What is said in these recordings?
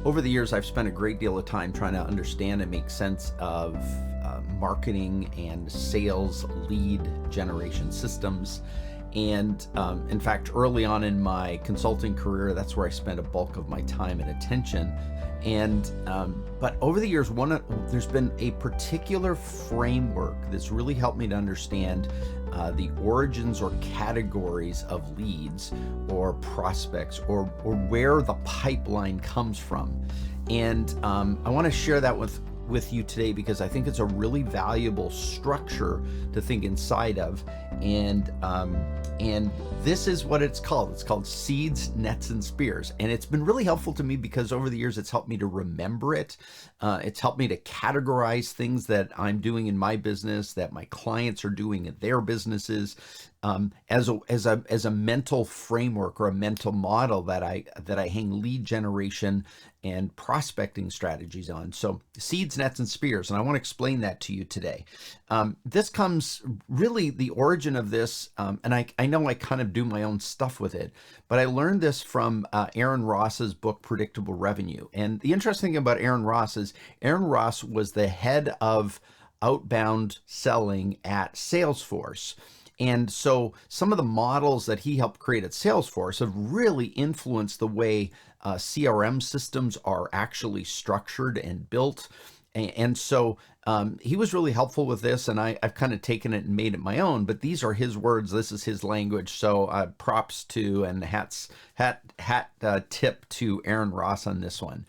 Over the years, I've spent a great deal of time trying to understand and make sense of marketing and sales lead generation systems. And in fact, early on in my consulting career, that's where I spent a bulk of my time and attention. And but over the years, there's been a particular framework that's really helped me to understand the origins or categories of leads or prospects, or where the pipeline comes from. And I want to share that with you today because I think it's a really valuable structure to think inside of. And this is what it's called. It's called seeds, nets, and spears. And it's been really helpful to me because over the years, it's helped me to remember it. It's helped me to categorize things that I'm doing in my business, that my clients are doing in their businesses, as a mental framework or a mental model that I hang lead generation and prospecting strategies on. So seeds, nets, and spears. And I want to explain that to you today. This comes really, the origin of this, and I know I kind of do my own stuff with it, but I learned this from Aaron Ross's book, Predictable Revenue. And the interesting thing about Aaron Ross is Aaron Ross was the head of outbound selling at Salesforce. And so some of the models that he helped create at Salesforce have really influenced the way CRM systems are actually structured and built. And so he was really helpful with this, and I've kind of taken it and made it my own, but these are his words. This is his language. So props to, and hat tip to Aaron Ross on this one.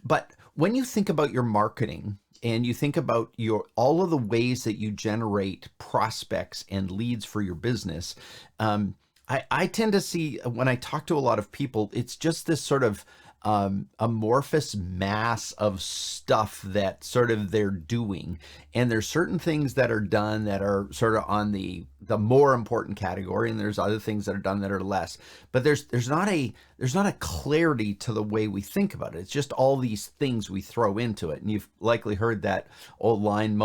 But when you think about your marketing, and you think about all of the ways that you generate prospects and leads for your business, I tend to see, when I talk to a lot of people, it's just this sort of amorphous mass of stuff that sort of they're doing. And there's certain things that are done that are sort of on the more important category, and there's other things that are done that are less. But there's not a clarity to the way we think about it. It's just all these things we throw into it. And you've likely heard that old line,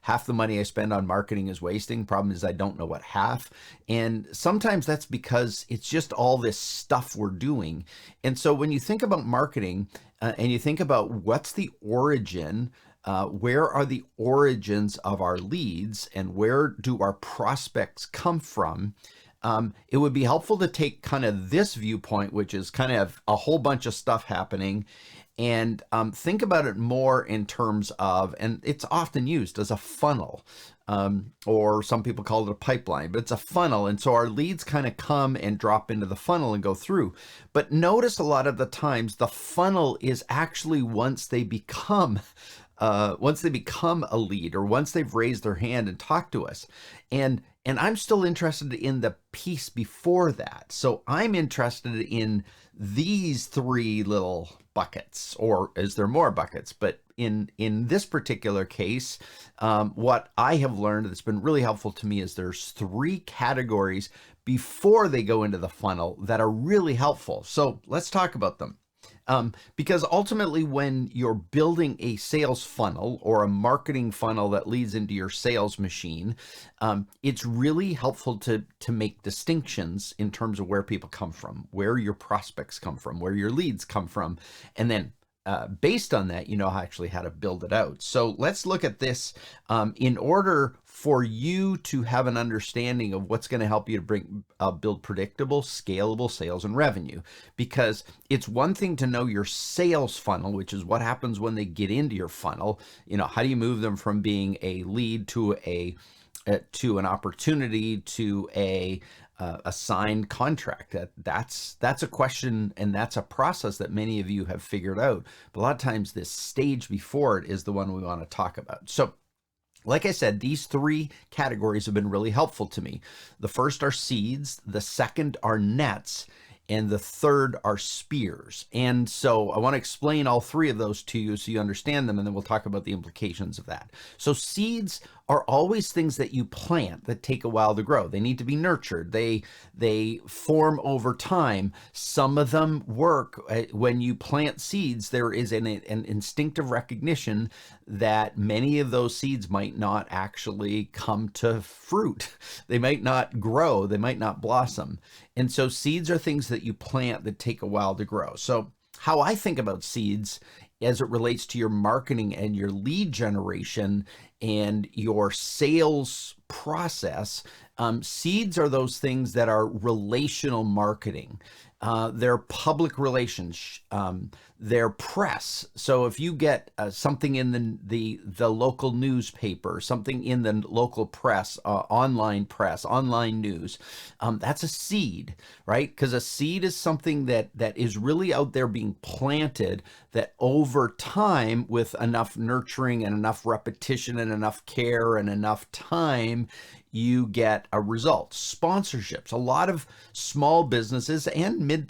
half the money I spend on marketing is wasting. Problem is I don't know what half. And sometimes that's because it's just all this stuff we're doing. And so when you think about marketing and you think about what's the origin, where are the origins of our leads, and where do our prospects come from? It would be helpful to take kind of this viewpoint, which is kind of a whole bunch of stuff happening, and think about it more in terms of, and it's often used as a funnel, or some people call it a pipeline, but it's a funnel. And so our leads kind of come and drop into the funnel and go through. But notice a lot of the times the funnel is actually once they become a lead, or once they've raised their hand and talked to us. And I'm still interested in the piece before that. So I'm interested in these three little buckets, or is there more buckets? But in this particular case, what I have learned that's been really helpful to me is there's three categories before they go into the funnel that are really helpful. So let's talk about them. Because ultimately, when you're building a sales funnel or a marketing funnel that leads into your sales machine, it's really helpful to make distinctions in terms of where people come from, where your prospects come from, where your leads come from, and then based on that, you know actually how to build it out. So let's look at this in order for you to have an understanding of what's going to help you to build predictable, scalable sales and revenue. Because it's one thing to know your sales funnel, which is what happens when they get into your funnel. You know, how do you move them from being a lead to an opportunity to a signed contract? That's a question, and that's a process that many of you have figured out. But a lot of times this stage before it is the one we want to talk about. So like I said, these three categories have been really helpful to me. The first are seeds, the second are nets, and the third are spears. And so I want to explain all three of those to you so you understand them, and then we'll talk about the implications of that. So seeds are always things that you plant that take a while to grow. They need to be nurtured. They form over time. Some of them work. When you plant seeds, there is an instinctive recognition that many of those seeds might not actually come to fruit. They might not grow. They might not blossom. And so seeds are things that you plant that take a while to grow. So how I think about seeds as it relates to your marketing and your lead generation and your sales process. Seeds are those things that are relational marketing. They're public relations. They're press. So if you get something in the local newspaper, something in the local press, online news, that's a seed, right? Because a seed is something that is really out there being planted, that over time, with enough nurturing and enough repetition and enough care and enough time, you get a result. Sponsorships. A lot of small businesses and mid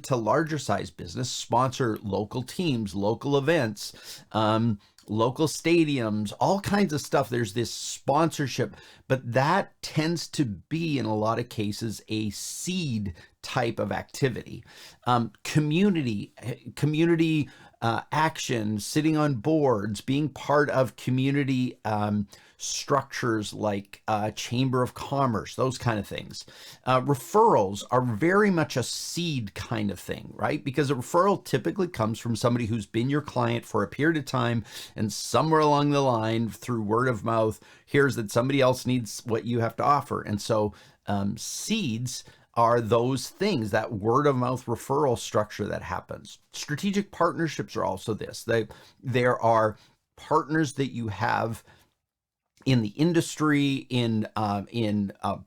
to larger size business sponsor local teams, local events, local stadiums, all kinds of stuff. There's this sponsorship, but that tends to be, in a lot of cases, a seed type of activity. Community action, sitting on boards, being part of community structures like Chamber of Commerce, those kind of things. Referrals are very much a seed kind of thing, right? Because a referral typically comes from somebody who's been your client for a period of time, and somewhere along the line, through word of mouth, hears that somebody else needs what you have to offer. And so seeds are those things, that word of mouth referral structure that happens. Strategic partnerships are also this. There are partners that you have in the industry, in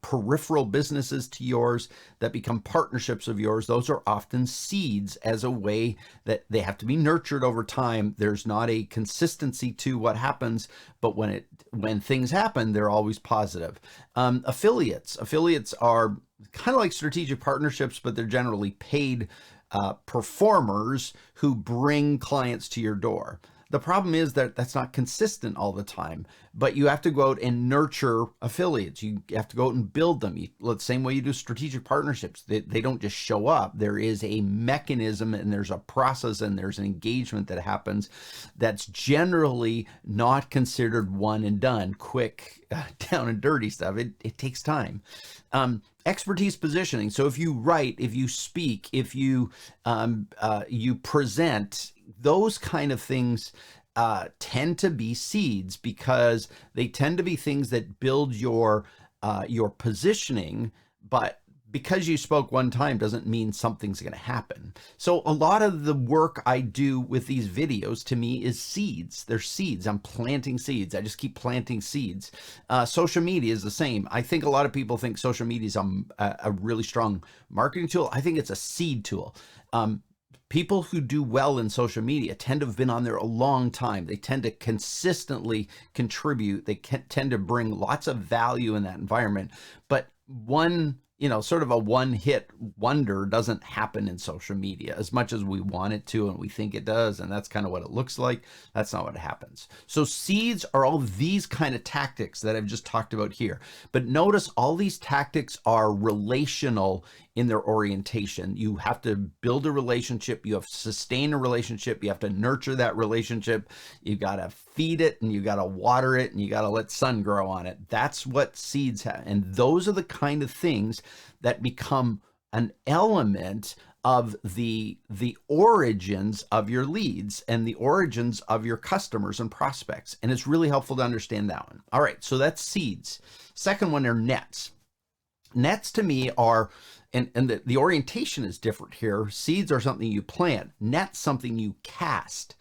peripheral businesses to yours that become partnerships of yours. Those are often seeds, as a way that they have to be nurtured over time. There's not a consistency to what happens, but when things happen, they're always positive. Affiliates are kind of like strategic partnerships, but they're generally paid performers who bring clients to your door. The problem is that that's not consistent all the time, but you have to go out and nurture affiliates. You have to go out and build them. The same way you do strategic partnerships. They don't just show up. There is a mechanism, and there's a process, and there's an engagement that happens that's generally not considered one and done, quick, down and dirty stuff. It takes time. Expertise positioning. So if you write, if you speak, if you you present, those kind of things tend to be seeds, because they tend to be things that build your positioning. But because you spoke one time doesn't mean something's going to happen. So a lot of the work I do with these videos, to me, is seeds. They're seeds. I'm planting seeds. I just keep planting seeds. Social media is the same. I think a lot of people think social media is a really strong marketing tool. I think it's a seed tool. People who do well in social media tend to have been on there a long time. They tend to consistently contribute. They tend to bring lots of value in that environment. But sort of a one-hit wonder doesn't happen in social media as much as we want it to, and we think it does, and that's kind of what it looks like. That's not what happens. So seeds are all these kind of tactics that I've just talked about here. But notice all these tactics are relational in their orientation. You have to build a relationship. You have to sustain a relationship. You have to nurture that relationship. You got to feed it, and you got to water it, and you got to let sun grow on it. That's what seeds have. And those are the kind of things that become an element of the origins of your leads and the origins of your customers and prospects. And it's really helpful to understand that one. All right, so that's seeds. Second one are nets. Nets to me are, and the orientation is different here. Seeds are something you plant. Nets, something you cast.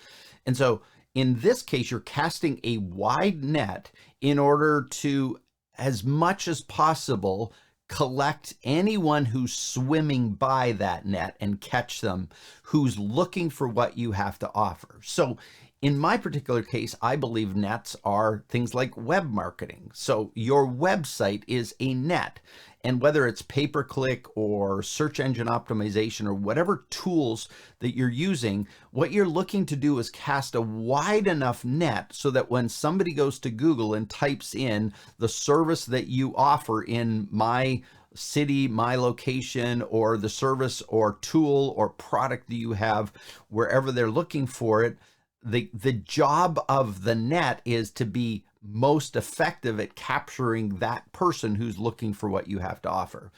And so in this case, you're casting a wide net in order to, as much as possible, collect anyone who's swimming by that net and catch them, who's looking for what you have to offer. So in my particular case, I believe nets are things like web marketing. So your website is a net. And whether it's pay-per-click or search engine optimization or whatever tools that you're using, what you're looking to do is cast a wide enough net so that when somebody goes to Google and types in the service that you offer in my city, my location, or the service or tool or product that you have, wherever they're looking for it, the job of the net is to be most effective at capturing that person who's looking for what you have to offer.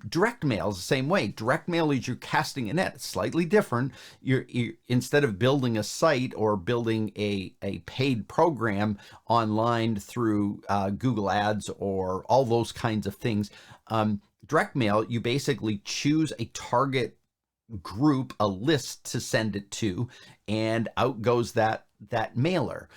Direct mail is the same way. Direct mail is you're casting a net. It's slightly different. You're instead of building a site or building a paid program online through Google Ads or all those kinds of things, direct mail, you basically choose a target group, a list to send it to, and out goes that mailer.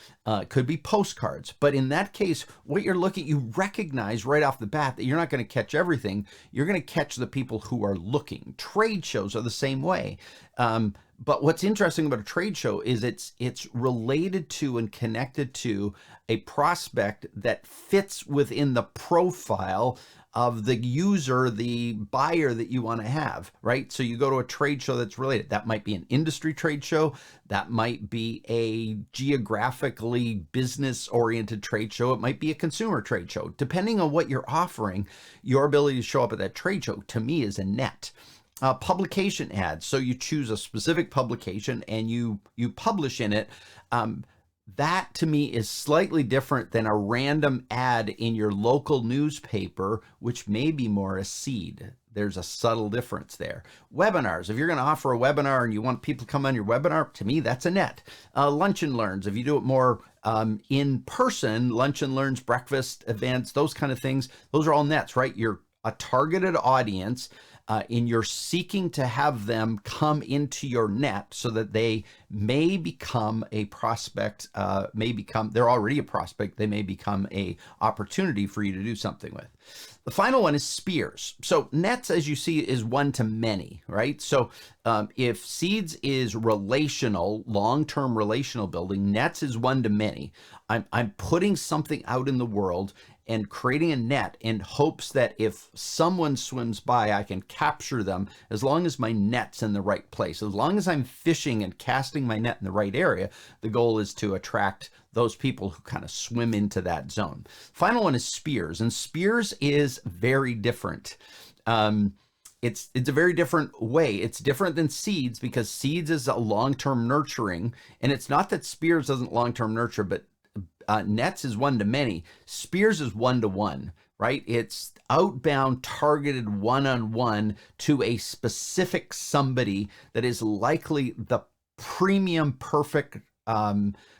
Could be postcards, but in that case, what you're looking, you recognize right off the bat that you're not going to catch everything. You're going to catch the people who are looking. Trade shows are the same way. But what's interesting about a trade show is it's related to and connected to a prospect that fits within the profile of the user, the buyer that you want to have, right? So you go to a trade show that's related. That might be an industry trade show. That might be a geographically business-oriented trade show. It might be a consumer trade show. Depending on what you're offering, your ability to show up at that trade show, to me, is a net. Publication ads. So you choose a specific publication and you publish in it. That to me is slightly different than a random ad in your local newspaper, which may be more a seed. There's a subtle difference there. Webinars. If you're going to offer a webinar and you want people to come on your webinar, to me, that's a net. Lunch and learns. If you do it more in person, lunch and learns, breakfast events, those kind of things, those are all nets, right? You're a targeted audience. And you're seeking to have them come into your net so that they may become a prospect, they're already a prospect, they may become a opportunity for you to do something with. The final one is spears. So nets, as you see, is one to many, right? So if seeds is relational, long-term relational building, nets is one to many. I'm putting something out in the world and creating a net in hopes that if someone swims by, I can capture them as long as my net's in the right place. As long as I'm fishing and casting my net in the right area, the goal is to attract those people who kind of swim into that zone. Final one is spears, and spears is very different. It's a very different way. It's different than seeds because seeds is a long-term nurturing, and it's not that spears doesn't long-term nurture, but nets is one to many. Spears is one to one, right? It's outbound, targeted one-on-one to a specific somebody that is likely the premium perfect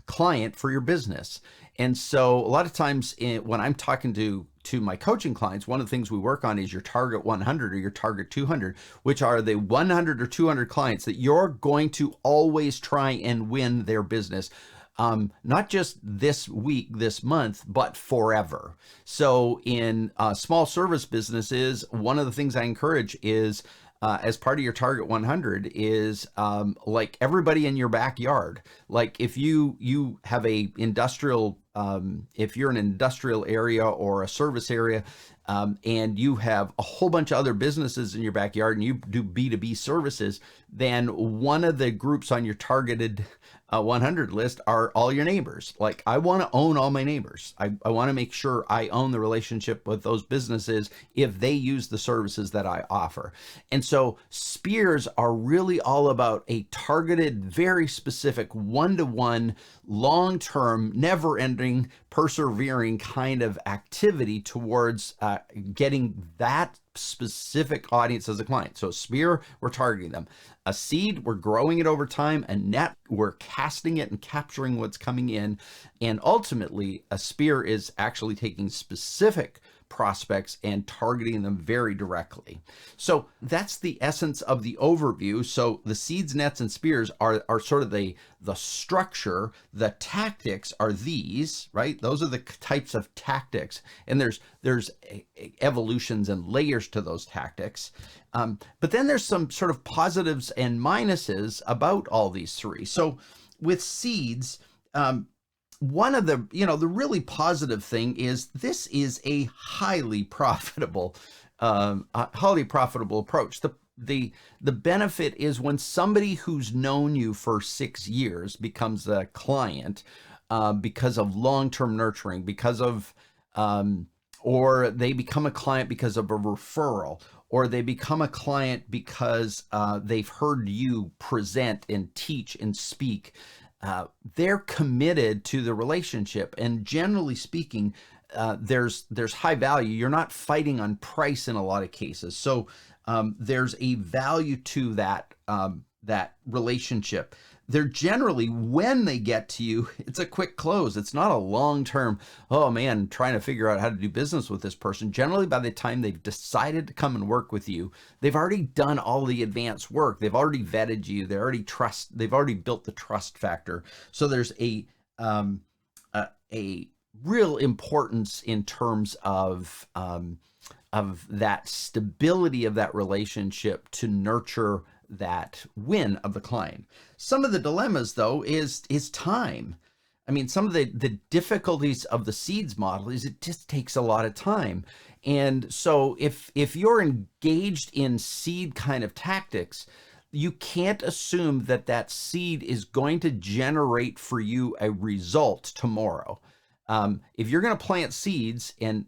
client for your business. And so a lot of times when I'm talking to my coaching clients, one of the things we work on is your target 100 or your target 200, which are the 100 or 200 clients that you're going to always try and win their business. Not just this week, this month, but forever. So in small service businesses, one of the things I encourage is as part of your target 100 is like everybody in your backyard. Like if you have a industrial, if you're an industrial area or a service area, and you have a whole bunch of other businesses in your backyard and you do B2B services, then one of the groups on your targeted 100 list are all your neighbors. Like I want to own all my neighbors. I want to make sure I own the relationship with those businesses if they use the services that I offer. And so spears are really all about a targeted, very specific, one-to-one, long-term, never-ending, persevering kind of activity towards getting that specific audience as a client. So a spear, we're targeting them. A seed, we're growing it over time. A net, we're casting it and capturing what's coming in. And ultimately, a spear is actually taking specific prospects and targeting them very directly. So that's the essence of the overview. So the seeds, nets, and spears are sort of the structure. The tactics are these, right? Those are the types of tactics. And there's evolutions and layers to those tactics. But then there's some sort of positives and minuses about all these three. So with seeds, one of the really positive thing is this is a highly profitable approach. The benefit is when somebody who's known you for 6 years becomes a client because of long-term nurturing, because of or they become a client because of a referral, or they become a client because they've heard you present and teach and speak. they're committed to the relationship, and generally speaking, there's high value. You're not fighting on price in a lot of cases, so there's a value to that relationship. They're generally, when they get to you, it's a quick close. It's not a long-term, oh man, trying to figure out how to do business with this person. Generally, by the time they've decided to come and work with you, they've already done all the advanced work. They've already vetted you. They've already built the trust factor. So there's a real importance in terms of that stability of that relationship to nurture that win of the client. Some of the dilemmas, though, is time. I mean, some of the difficulties of the seeds model is it just takes a lot of time. And so if you're engaged in seed kind of tactics, you can't assume that that seed is going to generate for you a result tomorrow. If you're going to plant seeds in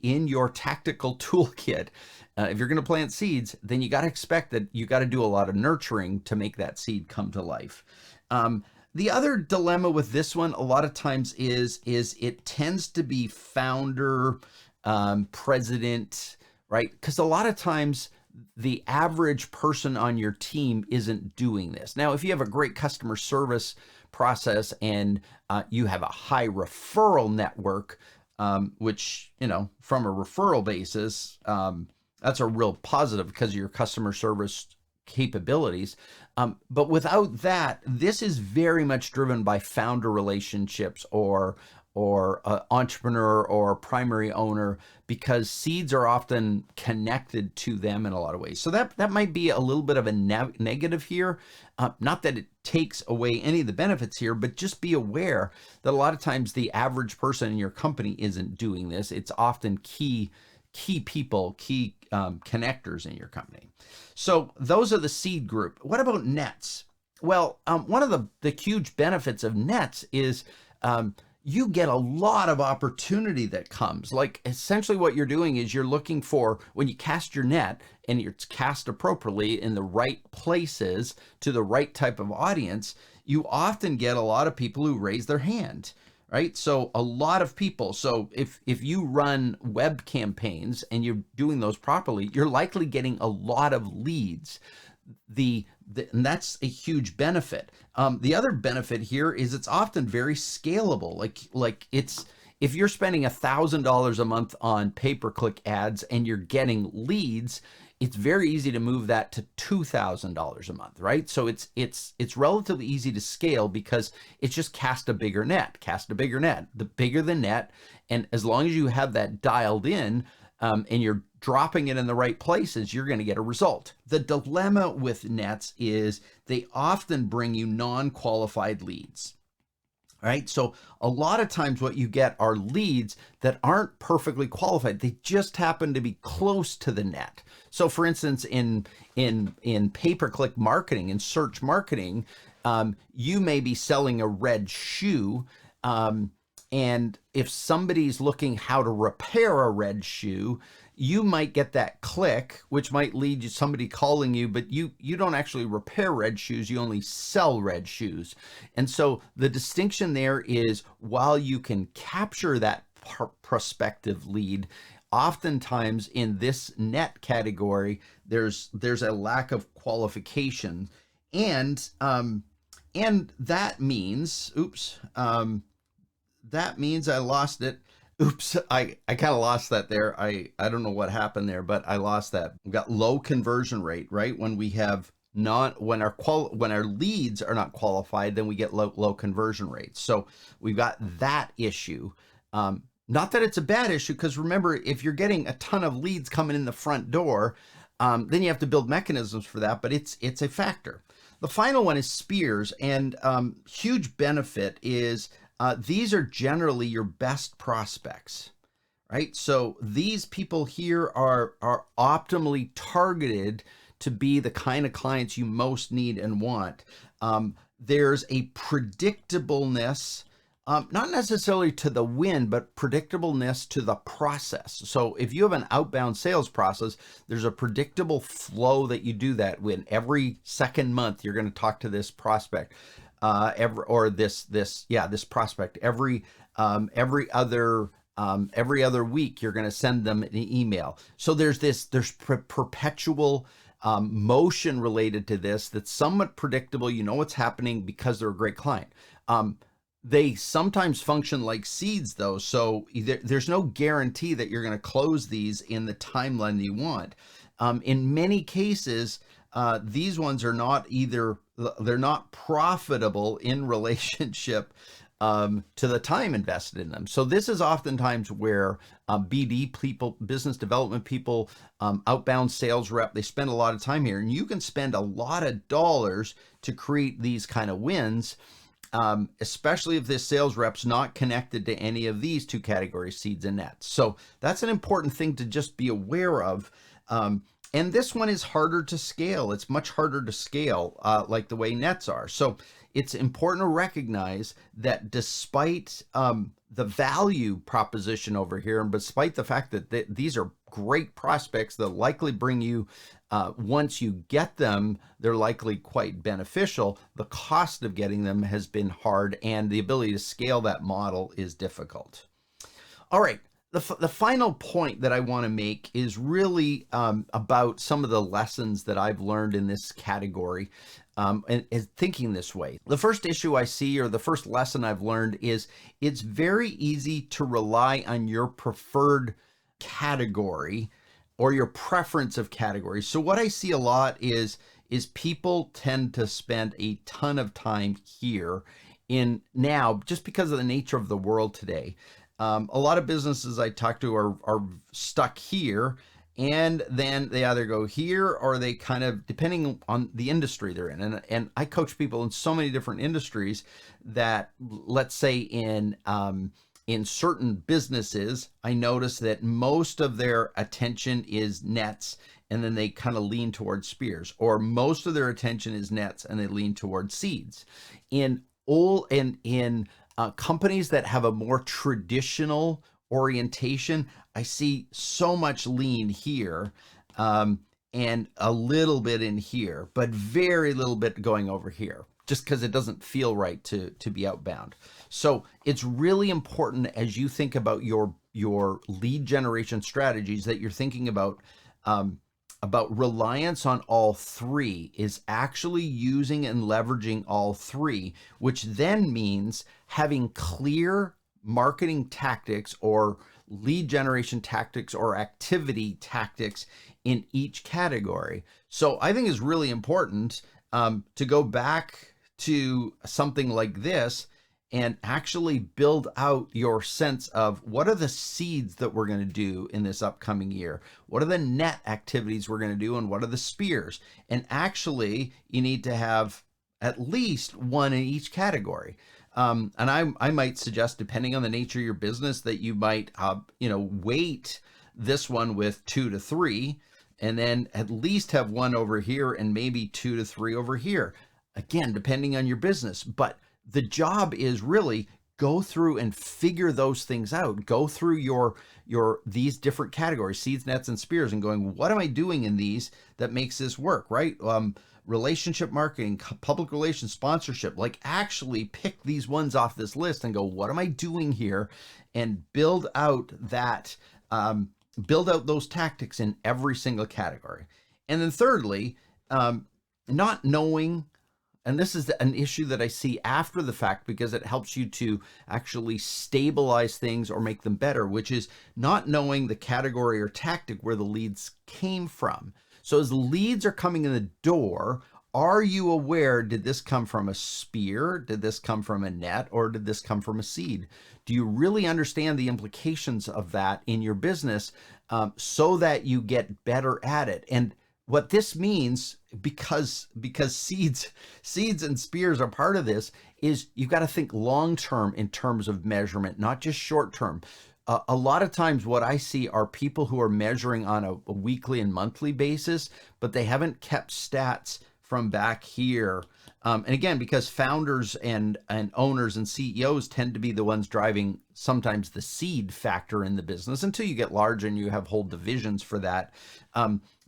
your tactical toolkit, if you're going to plant seeds, then you got to expect that you got to do a lot of nurturing to make that seed come to life. The other dilemma with this one, a lot of times, is it tends to be founder, president, right? Because a lot of times the average person on your team isn't doing this. Now, if you have a great customer service process and you have a high referral network, which, from a referral basis, that's a real positive because of your customer service capabilities. But without that, this is very much driven by founder relationships or entrepreneur or primary owner, because seeds are often connected to them in a lot of ways. So that might be a little bit of a negative here. Not that it takes away any of the benefits here, but just be aware that a lot of times the average person in your company isn't doing this. It's often key people, connectors in your company. So those are the seed group. What about nets? Well, one of the huge benefits of nets is you get a lot of opportunity that comes. Like, essentially what you're doing is you're looking for, when you cast your net and it's cast appropriately in the right places to the right type of audience, you often get a lot of people who raise their hand, right? So a lot of people. So if you run web campaigns and you're doing those properly, you're likely getting a lot of leads. And that's a huge benefit. The other benefit here is it's often very scalable. Like if you're spending $1,000 a month on pay-per-click ads and you're getting leads, it's very easy to move that to $2,000 a month, right? So it's relatively easy to scale because it's just cast a bigger net. The bigger the net, and as long as you have that dialed in, and you're dropping it in the right places, you're going to get a result. The dilemma with nets is they often bring you non-qualified leads, right? So a lot of times what you get are leads that aren't perfectly qualified. They just happen to be close to the net. So for instance, in pay-per-click marketing and search marketing, you may be selling a red shoe, and if somebody's looking how to repair a red shoe, you might get that click, which might lead to somebody calling you, but you don't actually repair red shoes, you only sell red shoes. And so the distinction there is, while you can capture that prospective lead, oftentimes in this net category, there's a lack of qualification. And that means, that means I lost it. Oops, I kind of lost that there. I don't know what happened there, but I lost that. We've got low conversion rate, right? When we have when our leads are not qualified, then we get low conversion rates. So we've got that issue. Not that it's a bad issue, because remember, if you're getting a ton of leads coming in the front door, then you have to build mechanisms for that, but it's a factor. The final one is spears, and huge benefit is these are generally your best prospects, right? So these people here are optimally targeted to be the kind of clients you most need and want. There's a predictableness, not necessarily to the win, but predictableness to the process. So if you have an outbound sales process, there's a predictable flow that you do that when every second month you're going to talk to this prospect. this prospect every other week. You're going to send them an email. So there's perpetual motion related to this that's somewhat predictable. You know what's happening because they're a great client. They sometimes function like seeds, though, so there's no guarantee that you're going to close these in the timeline you want. In many cases, these ones are they're not profitable in relationship to the time invested in them. So this is oftentimes where BD people, business development people, outbound sales rep, they spend a lot of time here, and you can spend a lot of dollars to create these kind of wins. Especially if this sales rep's not connected to any of these two categories, seeds and nets. So that's an important thing to just be aware of. And this one is harder to scale. It's much harder to scale like the way nets are. So it's important to recognize that despite the value proposition over here, and despite the fact that these are great prospects that likely bring you, once you get them, they're likely quite beneficial. The cost of getting them has been hard, and the ability to scale that model is difficult. All right. The final point that I want to make is really about some of the lessons that I've learned in this category and thinking this way. The first issue I see, or the first lesson I've learned, is it's very easy to rely on your preferred category or your preference of categories. So what I see a lot is people tend to spend a ton of time here now, just because of the nature of the world today. A lot of businesses I talk to are stuck here, and then they either go here or they kind of, depending on the industry they're in. And I coach people in so many different industries that, let's say in certain businesses, I notice that most of their attention is nets, and then they kind of lean towards spears, or most of their attention is nets and they lean towards seeds. In companies that have a more traditional orientation, I see so much lean here and a little bit in here, but very little bit going over here, just because it doesn't feel right to be outbound. So it's really important as you think about your lead generation strategies that you're thinking about reliance on all three, is actually using and leveraging all three, which then means having clear marketing tactics or lead generation tactics or activity tactics in each category. So I think it's really important to go back to something like this and actually build out your sense of what are the seeds that we're going to do in this upcoming year? What are the net activities we're going to do, and what are the spears? And actually, you need to have at least one in each category. And I might suggest, depending on the nature of your business, that you might, weight this one with 2 to 3, and then at least have one over here and maybe 2 to 3 over here. Again, depending on your business. But the job is really go through and figure those things out. Go through these different categories, seeds, nets, and spears, and going, what am I doing in these that makes this work, right? Relationship marketing, public relations, sponsorship, like actually pick these ones off this list and go, what am I doing here? And build out those tactics in every single category. And then thirdly, not knowing, and this is an issue that I see after the fact because it helps you to actually stabilize things or make them better, which is not knowing the category or tactic where the leads came from. So as leads are coming in the door, are you aware, did this come from a spear? Did this come from a net? Or did this come from a seed? Do you really understand the implications of that in your business so that you get better at it? And what this means, because seeds and spears are part of this, is you've got to think long-term in terms of measurement, not just short-term. A lot of times what I see are people who are measuring on a weekly and monthly basis, but they haven't kept stats from back here. And again, because founders and owners and CEOs tend to be the ones driving sometimes the seed factor in the business until you get large and you have whole divisions for that.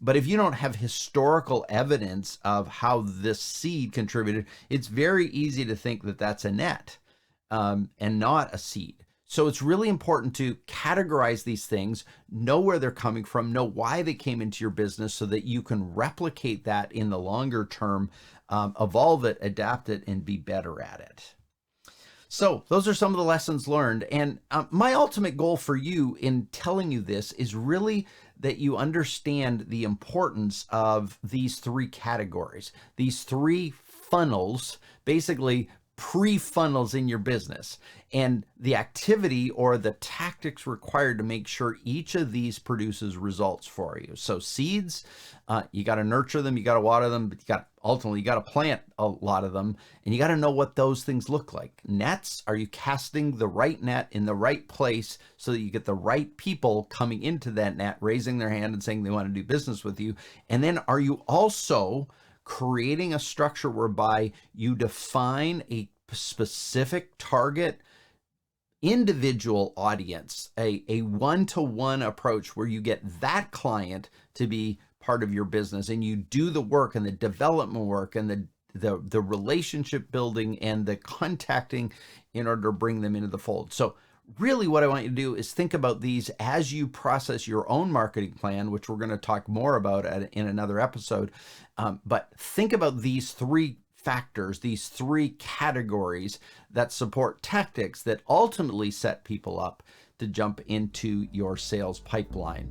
But if you don't have historical evidence of how this seed contributed, it's very easy to think that that's a net and not a seed. So it's really important to categorize these things, know where they're coming from, know why they came into your business so that you can replicate that in the longer term, evolve it, adapt it, and be better at it. So those are some of the lessons learned. And my ultimate goal for you in telling you this is really that you understand the importance of these three categories, these three funnels, basically pre-funnels in your business, and the activity or the tactics required to make sure each of these produces results for you. So seeds, you got to nurture them, you got to water them, but you got to plant a lot of them, and you got to know what those things look like. Nets, are you casting the right net in the right place so that you get the right people coming into that net, raising their hand and saying they want to do business with you? And then are you also creating a structure whereby you define a specific target individual audience, a one-to-one approach where you get that client to be part of your business, and you do the work and the development work and the relationship building and the contacting in order to bring them into the fold. So really what I want you to do is think about these as you process your own marketing plan, which we're going to talk more about in another episode. But think about these three factors, these three categories that support tactics that ultimately set people up to jump into your sales pipeline.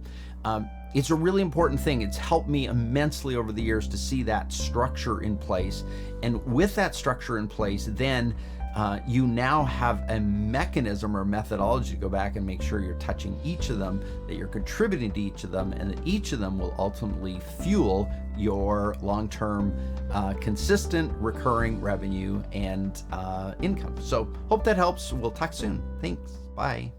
It's a really important thing. It's helped me immensely over the years to see that structure in place. And with that structure in place, then you now have a mechanism or methodology to go back and make sure you're touching each of them, that you're contributing to each of them, and that each of them will ultimately fuel your long-term, consistent, recurring revenue and income. So hope that helps. We'll talk soon. Thanks. Bye.